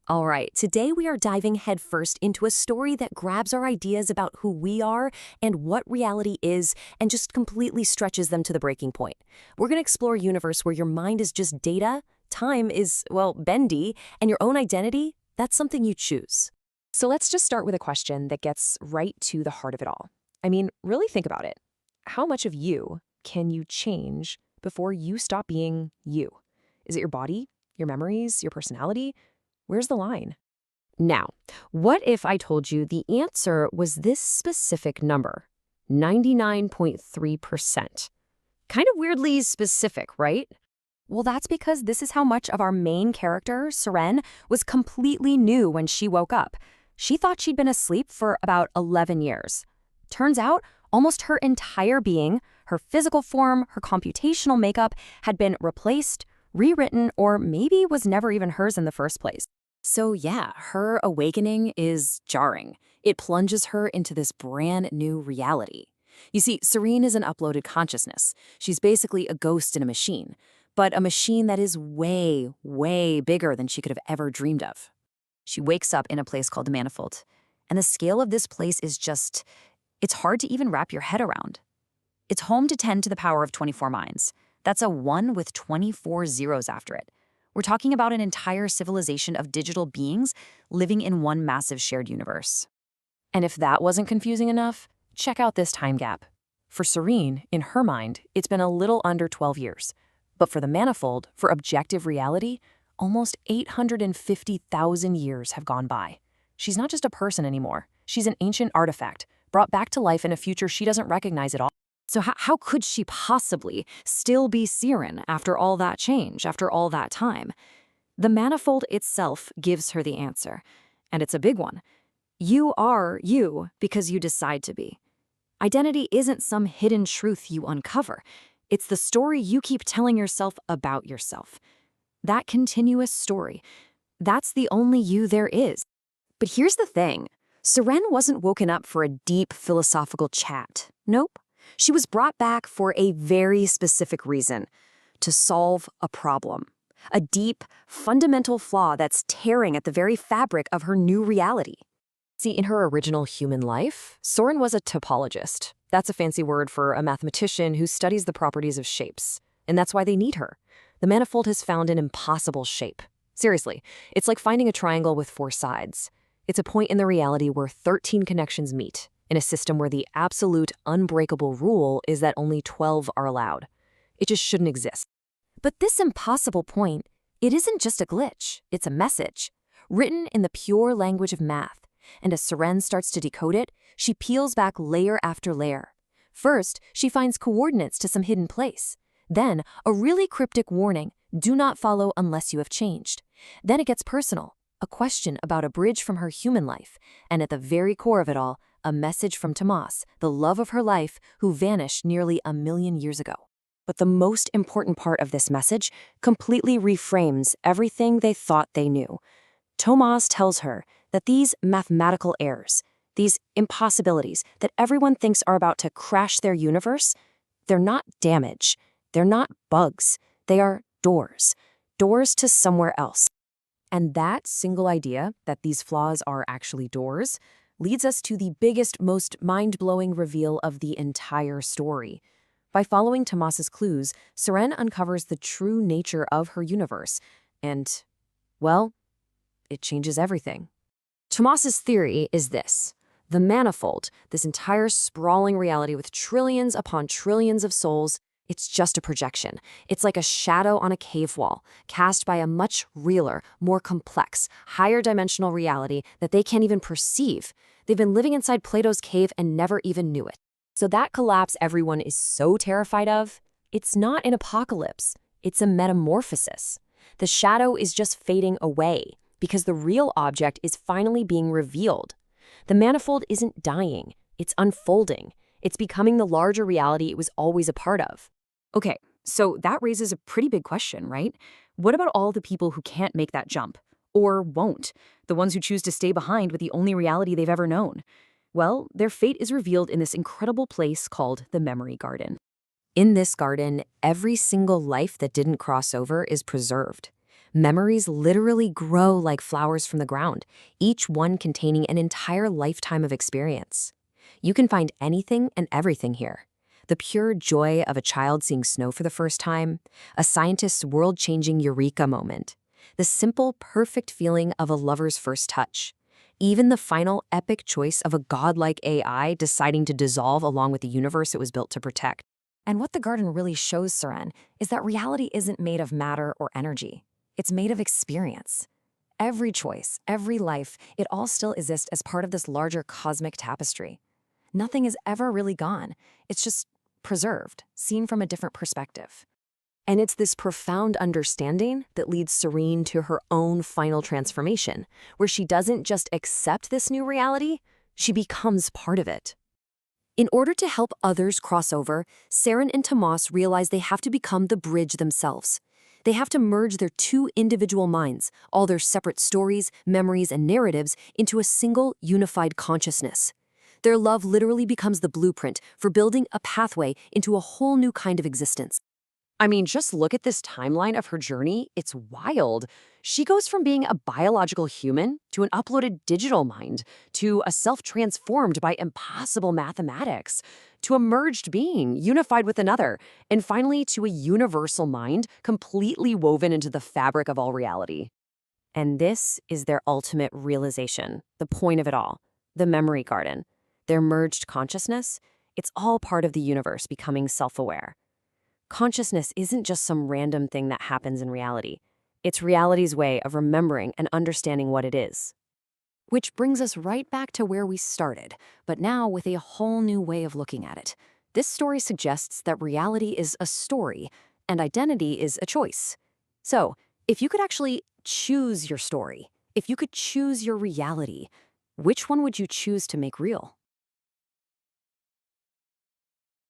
All right, today we are diving headfirst into a story that grabs our ideas about who we are and what reality is and just completely stretches them to the breaking point. We're going to explore a universe where your mind is just data, time is, well, bendy, and your own identity, that's something you choose. So let's just start with a question that gets right to the heart of it all. I mean, really think about it. How much of you can you change before you stop being you? Is it your body, your memories, your personality? Where's the line? Now, what if I told you the answer was this specific number, 99.3%? Kind of weirdly specific, right? Well, that's because this is how much of our main character, Seren, was completely new when she woke up. She thought she'd been asleep for about 11 years. Turns out, almost her entire being, her physical form, her computational makeup, had been replaced, rewritten, or maybe was never even hers in the first place. So yeah, her awakening is jarring. It plunges her into this brand new reality. You see, Seren is an uploaded consciousness. She's basically a ghost in a machine, but a machine that is way, way bigger than she could have ever dreamed of. She wakes up in a place called the Manifold, and the scale of this place is just, it's hard to even wrap your head around. It's home to 10 to the power of 24 minds. That's a 1 with 24 zeros after it. We're talking about an entire civilization of digital beings living in one massive shared universe. And if that wasn't confusing enough, check out this time gap. For Seren, in her mind, it's been a little under 12 years. But for the Manifold, for objective reality, almost 850,000 years have gone by. She's not just a person anymore. She's an ancient artifact, brought back to life in a future she doesn't recognize at all. So how could she possibly still be Seren after all that change, after all that time? The Manifold itself gives her the answer, and it's a big one. You are you because you decide to be. Identity isn't some hidden truth you uncover. It's the story you keep telling yourself about yourself. That continuous story, that's the only you there is. But here's the thing. Seren wasn't woken up for a deep philosophical chat. Nope. She was brought back for a very specific reason, to solve a problem, a deep, fundamental flaw that's tearing at the very fabric of her new reality. See, in her original human life, Seren was a topologist. That's a fancy word for a mathematician who studies the properties of shapes, and that's why they need her. The Manifold has found an impossible shape. Seriously, it's like finding a triangle with 4 sides. It's a point in the reality where 13 connections meet, in a system where the absolute unbreakable rule is that only 12 are allowed. It just shouldn't exist. But this impossible point, it isn't just a glitch, it's a message, written in the pure language of math. And as Seren starts to decode it, she peels back layer after layer. First, she finds coordinates to some hidden place. Then, a really cryptic warning, do not follow unless you have changed. Then it gets personal, a question about a bridge from her human life, and at the very core of it all, a message from Tomas, the love of her life, who vanished nearly 1 million years ago. But the most important part of this message completely reframes everything they thought they knew. Tomas tells her that these mathematical errors, these impossibilities that everyone thinks are about to crash their universe, they're not damage, they're not bugs, they are doors to somewhere else. And that single idea, that these flaws are actually doors, leads us to the biggest, most mind-blowing reveal of the entire story. By following Tomas's clues, Seren uncovers the true nature of her universe, and, well, it changes everything. Tomas's theory is this. The Manifold, this entire sprawling reality with trillions upon trillions of souls, it's just a projection. It's like a shadow on a cave wall, cast by a much realer, more complex, higher dimensional reality that they can't even perceive. They've been living inside Plato's cave and never even knew it. So that collapse everyone is so terrified of, it's not an apocalypse, it's a metamorphosis. The shadow is just fading away because the real object is finally being revealed. The Manifold isn't dying, it's unfolding. It's becoming the larger reality it was always a part of. Okay, so that raises a pretty big question, right? What about all the people who can't make that jump? Or won't? The ones who choose to stay behind with the only reality they've ever known? Well, their fate is revealed in this incredible place called the Memory Garden. In this garden, every single life that didn't cross over is preserved. Memories literally grow like flowers from the ground, each one containing an entire lifetime of experience. You can find anything and everything here. The pure joy of a child seeing snow for the first time, a scientist's world-changing eureka moment, the simple, perfect feeling of a lover's first touch, even the final epic choice of a godlike AI deciding to dissolve along with the universe it was built to protect. And what the garden really shows, Seren, is that reality isn't made of matter or energy. It's made of experience. Every choice, every life, it all still exists as part of this larger cosmic tapestry. Nothing is ever really gone. It's just preserved, seen from a different perspective. And it's this profound understanding that leads Seren to her own final transformation, where she doesn't just accept this new reality, she becomes part of it. In order to help others cross over, Seren and Tomas realize they have to become the bridge themselves. They have to merge their two individual minds, all their separate stories, memories, and narratives, into a single, unified consciousness. Their love literally becomes the blueprint for building a pathway into a whole new kind of existence. I mean, just look at this timeline of her journey. It's wild. She goes from being a biological human to an uploaded digital mind, to a self transformed by impossible mathematics, to a merged being unified with another, and finally to a universal mind completely woven into the fabric of all reality. And this is their ultimate realization, the point of it all, the memory garden. Their merged consciousness, it's all part of the universe becoming self-aware. Consciousness isn't just some random thing that happens in reality. It's reality's way of remembering and understanding what it is. Which brings us right back to where we started, but now with a whole new way of looking at it. This story suggests that reality is a story, and identity is a choice. So, if you could actually choose your story, if you could choose your reality, which one would you choose to make real?